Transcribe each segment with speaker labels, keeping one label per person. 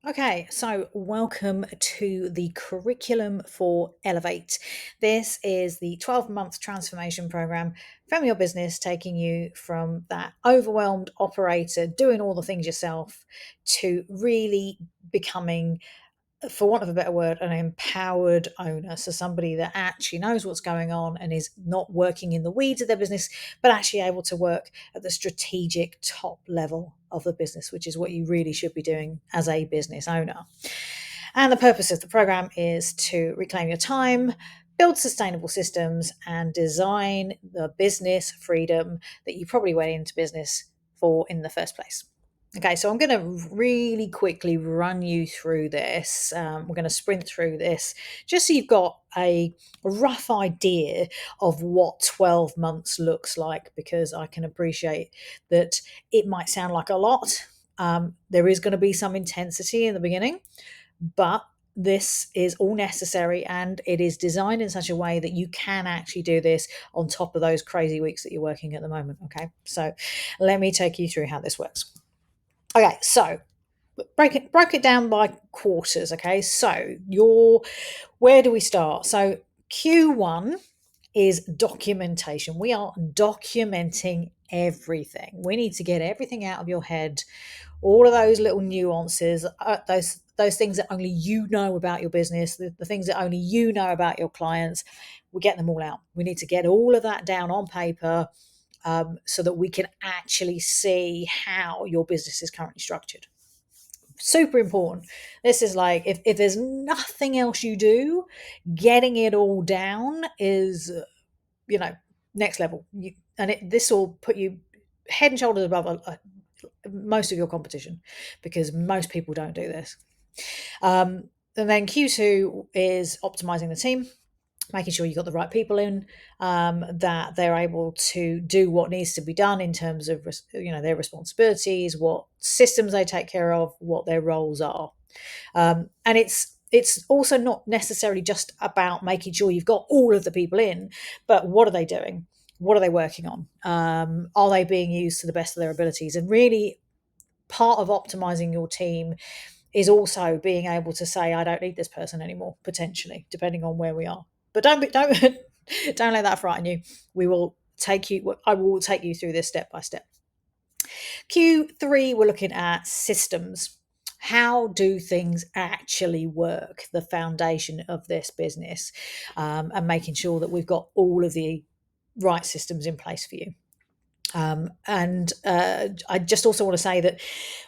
Speaker 1: Okay, so welcome to the curriculum for Elevate. This is the 12-month transformation program from your business, taking you from that overwhelmed operator doing all the things yourself to really becoming, for want of a better word, an empowered owner. So somebody that actually knows what's going on and is not working in the weeds of their business, but actually able to work at the strategic top level of the business, which is what you really should be doing as a business owner. And the purpose of the program is to reclaim your time, build sustainable systems, and design the business freedom that you probably went into business for in the first place. Okay, so I'm going to really quickly run you through this. We're going to sprint through this just so you've got a rough idea of what 12 months looks like, because I can appreciate that it might sound like a lot. There is going to be some intensity in the beginning, but this is all necessary, and it is designed in such a way that you can actually do this on top of those crazy weeks that you're working at the moment. Okay, so let me take you through how this works. Okay, so broke it down by quarters. Okay, so where do we start? So Q1 is documentation. We are documenting everything. We need to get everything out of your head, all of those little nuances, those things that only you know about your business, the things that only you know about your clients. We get them all out. We need to get all of that down on paper, so that we can actually see how your business is currently structured. Super important. This is like, if there's nothing else you do, getting it all down is, next level. This will put you head and shoulders above most of your competition, because most people don't do this. And then Q2 is optimizing the team, making sure you've got the right people in, that they're able to do what needs to be done in terms of their responsibilities, what systems they take care of, what their roles are. And it's also not necessarily just about making sure you've got all of the people in, but what are they doing? What are they working on? Are they being used to the best of their abilities? And really, part of optimizing your team is also being able to say, I don't need this person anymore, potentially, depending on where we are. But don't don't let that frighten you. I will take you through this step by step. Q3, we're looking at systems. How do things actually work? The foundation of this business, and making sure that we've got all of the right systems in place for you. And I just also want to say that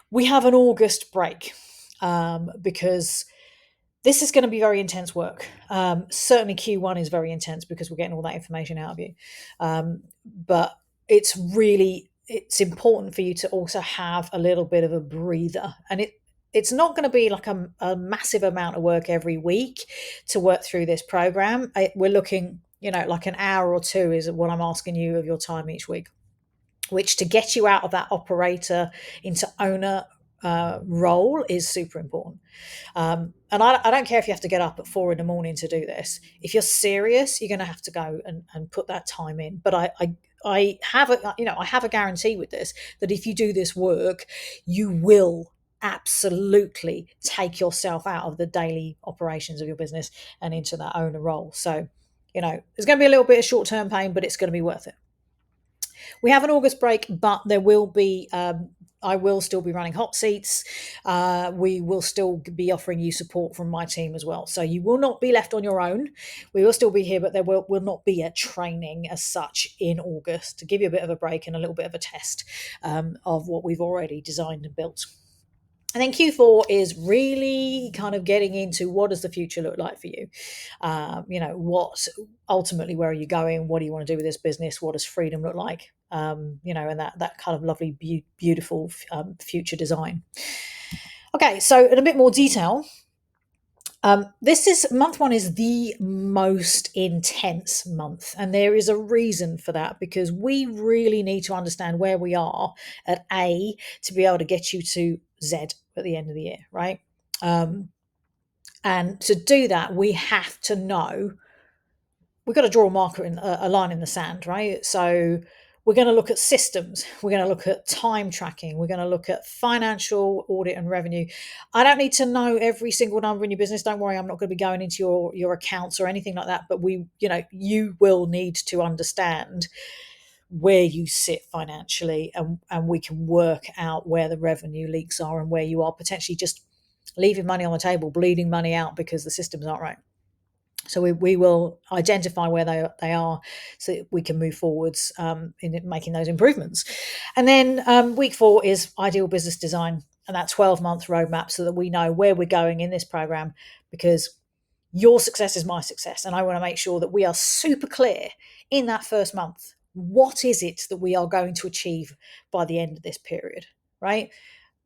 Speaker 1: we have an August break, because this is going to be very intense work. Certainly Q1 is very intense because we're getting all that information out of you. But it's important for you to also have a little bit of a breather. And it's not going to be like a massive amount of work every week to work through this program. We're looking, like an hour or two is what I'm asking you of your time each week, which, to get you out of that operator into owner role, is super important. And I don't care if you have to get up at 4 a.m. to do this. If you're serious, you're going to have to go and put that time in. But I have a guarantee with this, that if you do this work, you will absolutely take yourself out of the daily operations of your business and into that owner role. So, there's going to be a little bit of short-term pain, but it's going to be worth it. We have an August break, but there will be, I will still be running hot seats. We will still be offering you support from my team as well. So you will not be left on your own. We will still be here, but there will not be a training as such in August, to give you a bit of a break and a little bit of a test, of what we've already designed and built. And then Q4 is really kind of getting into, what does the future look like for you? What ultimately, where are you going? What do you want to do with this business? What does freedom look like? And that kind of lovely, beautiful future design. Okay, so in a bit more detail, month one is the most intense month, and there is a reason for that, because we really need to understand where we are at A to be able to get you to Z at the end of the year, right? And to do that, we have to know, we've got to draw a line in the sand, right? So We're going to look at systems. We're going to look at time tracking. We're going to look at financial audit and revenue. I don't need to know every single number in your business. Don't worry, I'm not going to be going into your accounts or anything like that. But you will need to understand where you sit financially, and we can work out where the revenue leaks are and where you are potentially just leaving money on the table, bleeding money out because the systems aren't right. So we will identify where they are so that we can move forwards in making those improvements. And then week 4 is ideal business design and that 12-month roadmap so that we know where we're going in this program, because your success is my success. And I want to make sure that we are super clear in that first month. What is it that we are going to achieve by the end of this period, right?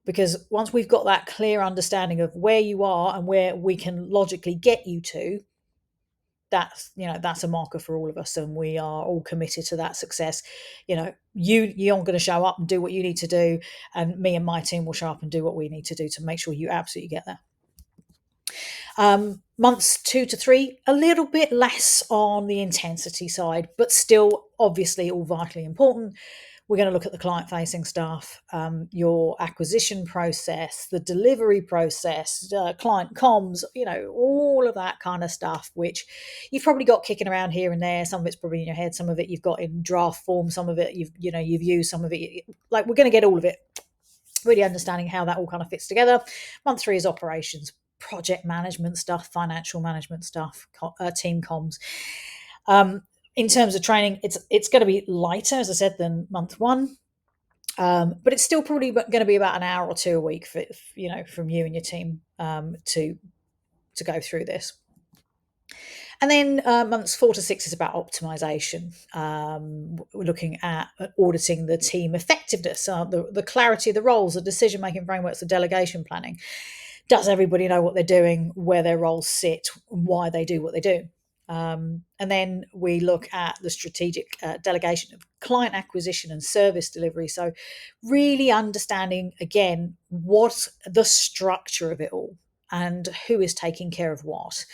Speaker 1: Because once we've got that clear understanding of where you are and where we can logically get you to, that's a marker for all of us, and we are all committed to that success. You're going to show up and do what you need to do, and me and my team will show up and do what we need to do to make sure you absolutely get there. Months 2 to 3, a little bit less on the intensity side, but still obviously all vitally important. We're going to look at the client-facing stuff, your acquisition process, the delivery process, client comms, all of that kind of stuff, which you've probably got kicking around here and there. Some of it's probably in your head, some of it you've got in draft form, some of it you've used, some of it we're going to get all of it. Really understanding how that all kind of fits together. Month 3 is operations, project management stuff, financial management stuff, team comms. In terms of training, it's going to be lighter, as I said, than month 1, but it's still probably going to be about an hour or 2 a week from you and your team to go through this. And then months 4 to 6 is about optimization. We're looking at auditing the team effectiveness, the clarity of the roles, the decision-making frameworks, the delegation planning. Does everybody know what they're doing, where their roles sit, and why they do what they do? And then we look at the strategic delegation of client acquisition and service delivery. So really understanding, again, what the structure of it all and who is taking care of what.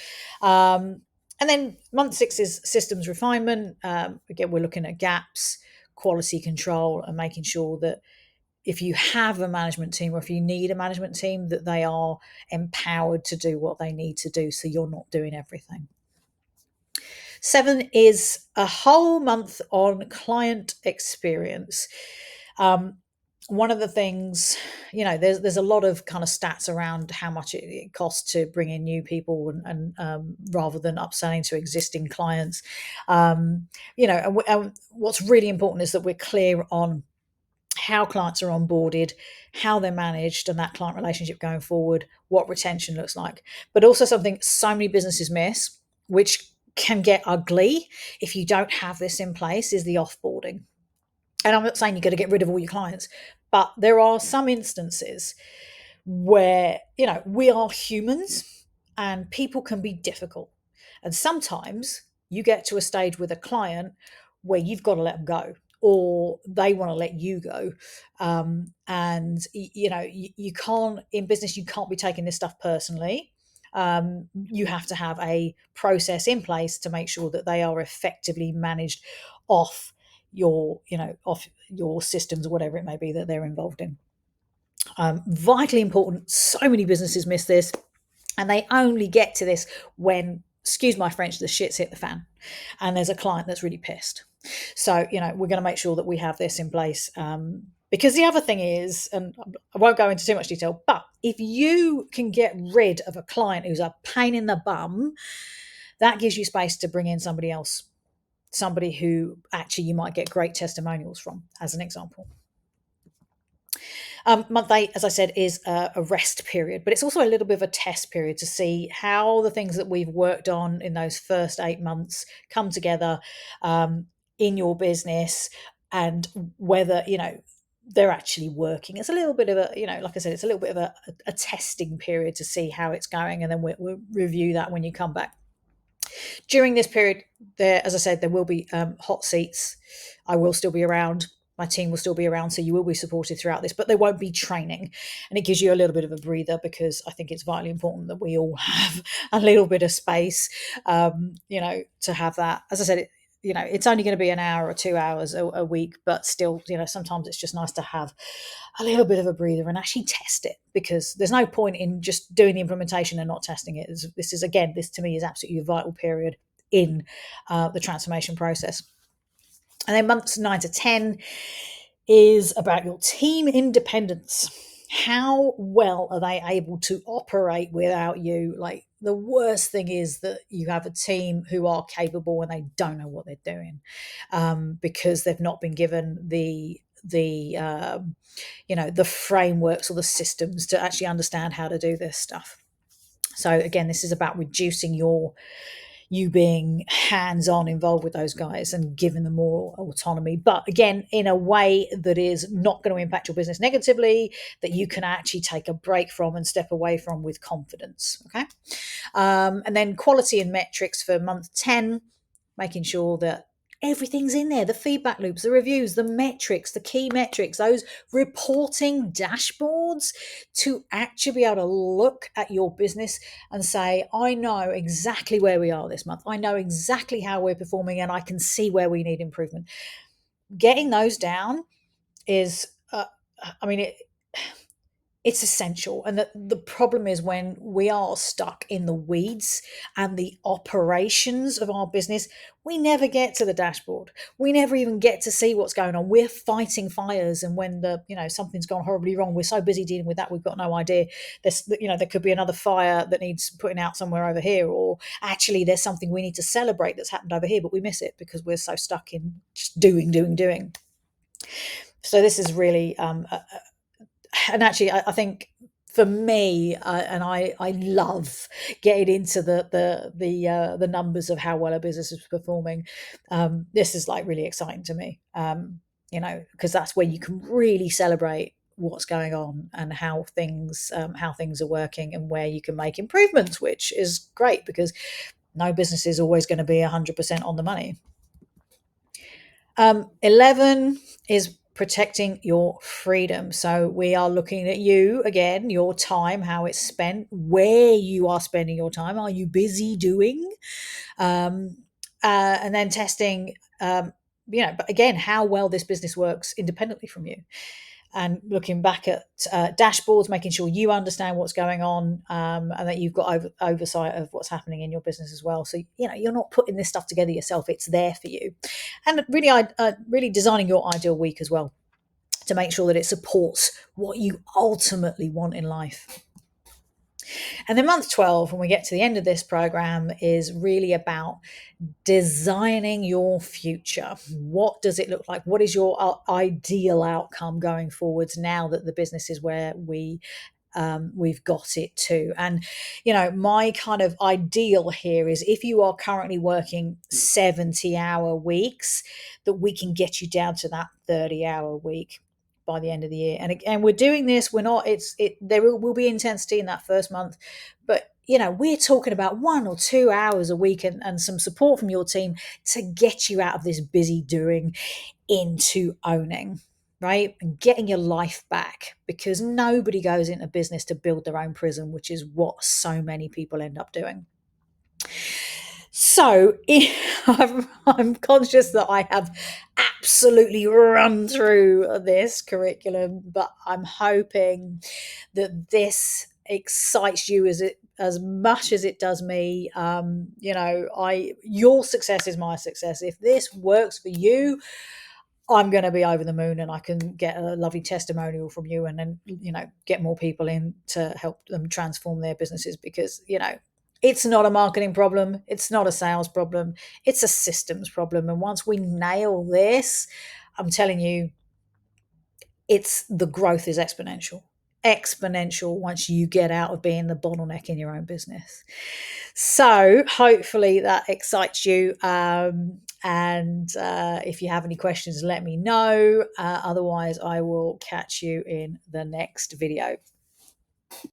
Speaker 1: And then month 6 is systems refinement. Again, we're looking at gaps, quality control, and making sure that if you have a management team or if you need a management team, that they are empowered to do what they need to do so you're not doing everything. 7 is a whole month on client experience. One of the things, there's a lot of kind of stats around how much it costs to bring in new people and rather than upselling to existing clients. And what's really important is that we're clear on how clients are onboarded, how they're managed, and that client relationship going forward, what retention looks like. But also something so many businesses miss, which can get ugly if you don't have this in place, is the offboarding. And I'm not saying you've got to get rid of all your clients, but there are some instances where, we are humans and people can be difficult. And sometimes you get to a stage with a client where you've got to let them go, or they want to let you go. And, you can't, in business, you can't be taking this stuff personally. You have to have a process in place to make sure that they are effectively managed off your systems or whatever it may be that they're involved in. Vitally important. So many businesses miss this, and they only get to this when, excuse my French, the shit's hit the fan and there's a client that's really pissed. So, we're going to make sure that we have this in place. Because the other thing is, and I won't go into too much detail, but if you can get rid of a client who's a pain in the bum, that gives you space to bring in somebody else, somebody who actually you might get great testimonials from, as an example. Month 8, as I said, is a rest period, but it's also a little bit of a test period to see how the things that we've worked on in those first 8 months come together in your business, and whether, they're actually working. It's a little bit of a, like I said, it's a little bit of a testing period to see how it's going, and then we'll review that when you come back. During this period, as I said, there will be hot seats. I will still be around. My team will still be around, so you will be supported throughout this, but there won't be training. And it gives you a little bit of a breather, because I think it's vitally important that we all have a little bit of space, to have that. As I said, it's only going to be an hour or 2 hours a week, but still, sometimes it's just nice to have a little bit of a breather and actually test it, because there's no point in just doing the implementation and not testing it. This to me is absolutely a vital period in the transformation process. And then months 9 to 10 is about your team independence. How well are they able to operate without you? Like, the worst thing is that you have a team who are capable and they don't know what they're doing, because they've not been given the frameworks or the systems to actually understand how to do this stuff. So again, this is about reducing you being hands-on involved with those guys and giving them more autonomy, but again, in a way that is not going to impact your business negatively, that you can actually take a break from and step away from with confidence. Okay. And then quality and metrics for month 10, making sure that everything's in there, the feedback loops, the reviews, the metrics, the key metrics, those reporting dashboards, to actually be able to look at your business and say, I know exactly where we are this month. I know exactly how we're performing, and I can see where we need improvement. Getting those down is, it's essential. And the problem is when we are stuck in the weeds and the operations of our business, we never get to the dashboard. We never even get to see what's going on. We're fighting fires, and when something's gone horribly wrong, we're so busy dealing with that, we've got no idea. There could be another fire that needs putting out somewhere over here, or actually there's something we need to celebrate that's happened over here, but we miss it because we're so stuck in just doing. So this is really and actually, I think for me, and I love getting into the numbers of how well a business is performing. This is like really exciting to me, because that's where you can really celebrate what's going on and how things are working and where you can make improvements, which is great because no business is always going to be 100% on the money. 11 is protecting your freedom. So we are looking at you again, your time, how it's spent, where you are spending your time. Are you busy doing? And then testing, but again, how well this business works independently from you. And looking back at dashboards, making sure you understand what's going on, and that you've got oversight of what's happening in your business as well. So, you're not putting this stuff together yourself. It's there for you. And really designing your ideal week as well, to make sure that it supports what you ultimately want in life. And then month 12, when we get to the end of this program, is really about designing your future. What does it look like? What is your ideal outcome going forwards now that the business is where we've got it to? And my kind of ideal here is, if you are currently working 70-hour weeks, that we can get you down to that 30-hour week by the end of the year. And we're doing this, there will be intensity in that first month, but we're talking about 1 or 2 hours a week and some support from your team to get you out of this busy doing into owning, right? And getting your life back, because nobody goes into business to build their own prison, which is what so many people end up doing. So I'm conscious that I have absolutely run through this curriculum, but I'm hoping that this excites you as much as it does me. Your success is my success. If this works for you, I'm going to be over the moon, and I can get a lovely testimonial from you, and then get more people in to help them transform their businesses, because it's not a marketing problem, it's not a sales problem, it's a systems problem. And once we nail this, I'm telling you, the growth is exponential once you get out of being the bottleneck in your own business. So hopefully that excites you. And if you have any questions, let me know. Otherwise, I will catch you in the next video.